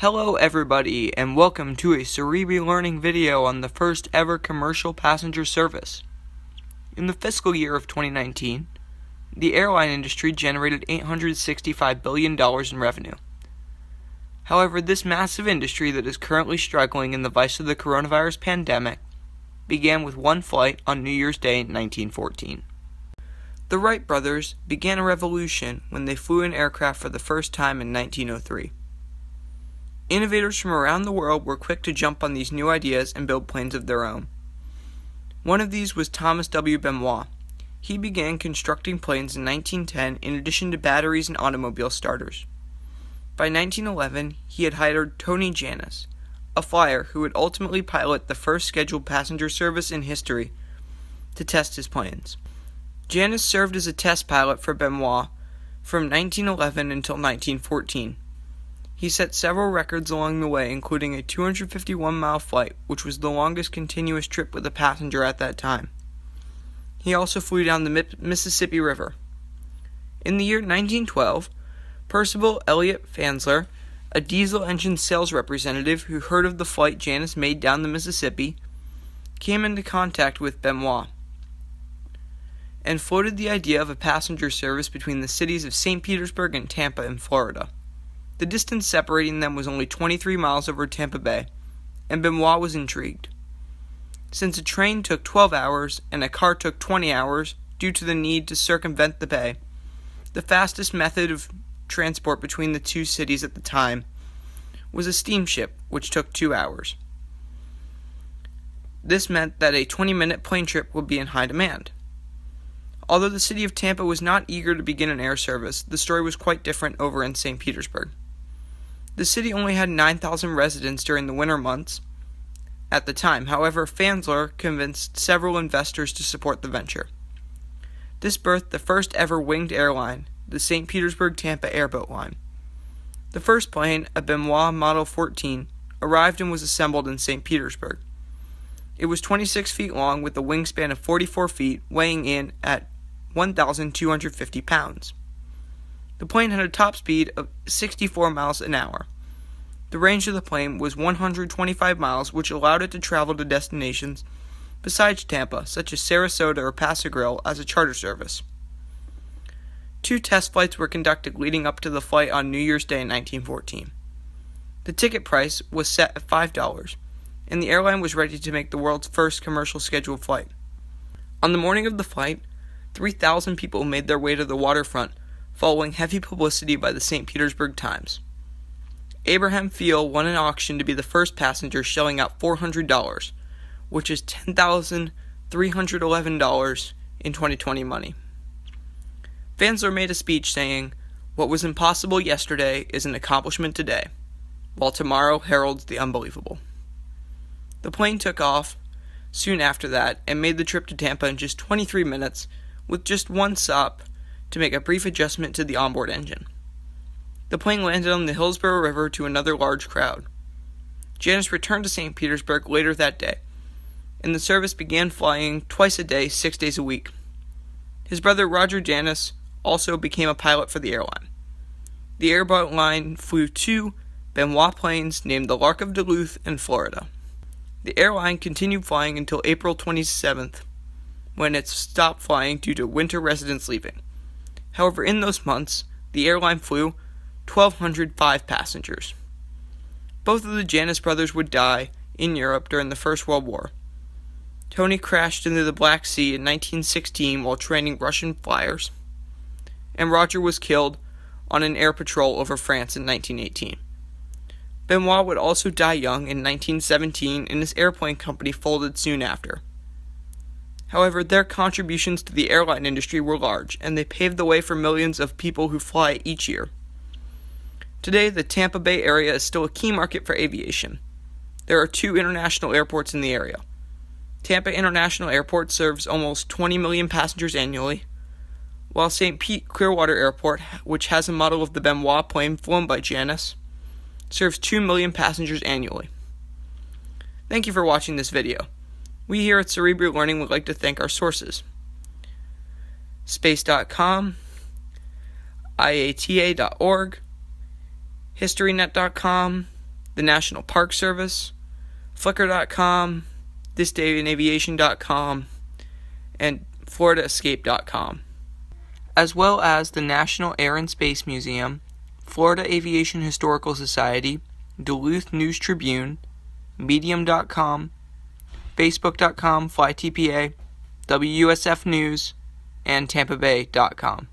Hello everybody, and welcome to a Cerebri Learning video on the first ever commercial passenger service. In the fiscal year of 2019, the airline industry generated $865 billion in revenue. However, this massive industry that is currently struggling in the vice of the coronavirus pandemic began with one flight on New Year's Day in 1914. The Wright brothers began a revolution when they flew an aircraft for the first time in 1903. Innovators from around the world were quick to jump on these new ideas and build planes of their own. One of these was Thomas W. Benoit. He began constructing planes in 1910 in addition to batteries and automobile starters. By 1911, he had hired Tony Janus, a flyer who would ultimately pilot the first scheduled passenger service in history, to test his planes. Janus served as a test pilot for Benoit from 1911 until 1914. He set several records along the way, including a 251-mile flight, which was the longest continuous trip with a passenger at that time. He also flew down the Mississippi River. In the year 1912, Percival Elliott Fansler, a diesel engine sales representative who heard of the flight Janus made down the Mississippi, came into contact with Benoit and floated the idea of a passenger service between the cities of St. Petersburg and Tampa in Florida. The distance separating them was only 23 miles over Tampa Bay, and Benoit was intrigued. Since a train took 12 hours and a car took 20 hours due to the need to circumvent the bay, the fastest method of transport between the two cities at the time was a steamship, which took 2 hours. This meant that a 20-minute plane trip would be in high demand. Although the city of Tampa was not eager to begin an air service, the story was quite different over in St. Petersburg. The city only had 9,000 residents during the winter months at the time. However, Fansler convinced several investors to support the venture. This birthed the first ever winged airline, the St. Petersburg Tampa Airboat Line. The first plane, a Benoit Model 14, arrived and was assembled in St. Petersburg. It was 26 feet long with a wingspan of 44 feet, weighing in at 1,250 pounds. The plane had a top speed of 64 miles an hour. The range of the plane was 125 miles, which allowed it to travel to destinations besides Tampa, such as Sarasota or Paso Grill, as a charter service. 2 test flights were conducted leading up to the flight on New Year's Day in 1914. The ticket price was set at $5, and the airline was ready to make the world's first commercial scheduled flight. On the morning of the flight, 3,000 people made their way to the waterfront, following heavy publicity by the St. Petersburg Times. Abraham Fiel won an auction to be the first passenger, shelling out $400, which is $10,311 in 2020 money. Fansler made a speech saying, "What was impossible yesterday is an accomplishment today, while tomorrow heralds the unbelievable." The plane took off soon after that and made the trip to Tampa in just 23 minutes, with just one stop to make a brief adjustment to the onboard engine. The plane landed on the Hillsborough River to another large crowd. Janus returned to St. Petersburg later that day, and the service began flying twice a day, 6 days a week. His brother Roger Janus also became a pilot for the airline. The airboat line flew 2 Benoit planes named the Lark of Duluth and Florida. The airline continued flying until April 27th, when it stopped flying due to winter residents leaving. However, in those months, the airline flew 1,205 passengers. Both of the Janus brothers would die in Europe during the First World War. Tony crashed into the Black Sea in 1916 while training Russian flyers, and Roger was killed on an air patrol over France in 1918. Benoit would also die young in 1917, and his airplane company folded soon after. However, their contributions to the airline industry were large, and they paved the way for millions of people who fly each year. Today, the Tampa Bay area is still a key market for aviation. There are 2 international airports in the area. Tampa International Airport serves almost 20 million passengers annually, while St. Pete Clearwater Airport, which has a model of the Benoit plane flown by Janus, serves 2 million passengers annually. Thank you for watching this video. We here at Cerebri Learning would like to thank our sources: Space.com, IATA.org, HistoryNet.com, the National Park Service, Flickr.com, thisdayaviation.com, and FloridaEscape.com, as well as the National Air and Space Museum, Florida Aviation Historical Society, Duluth News Tribune, Medium.com, Facebook.com, FlyTPA, WUSF News, and TampaBay.com.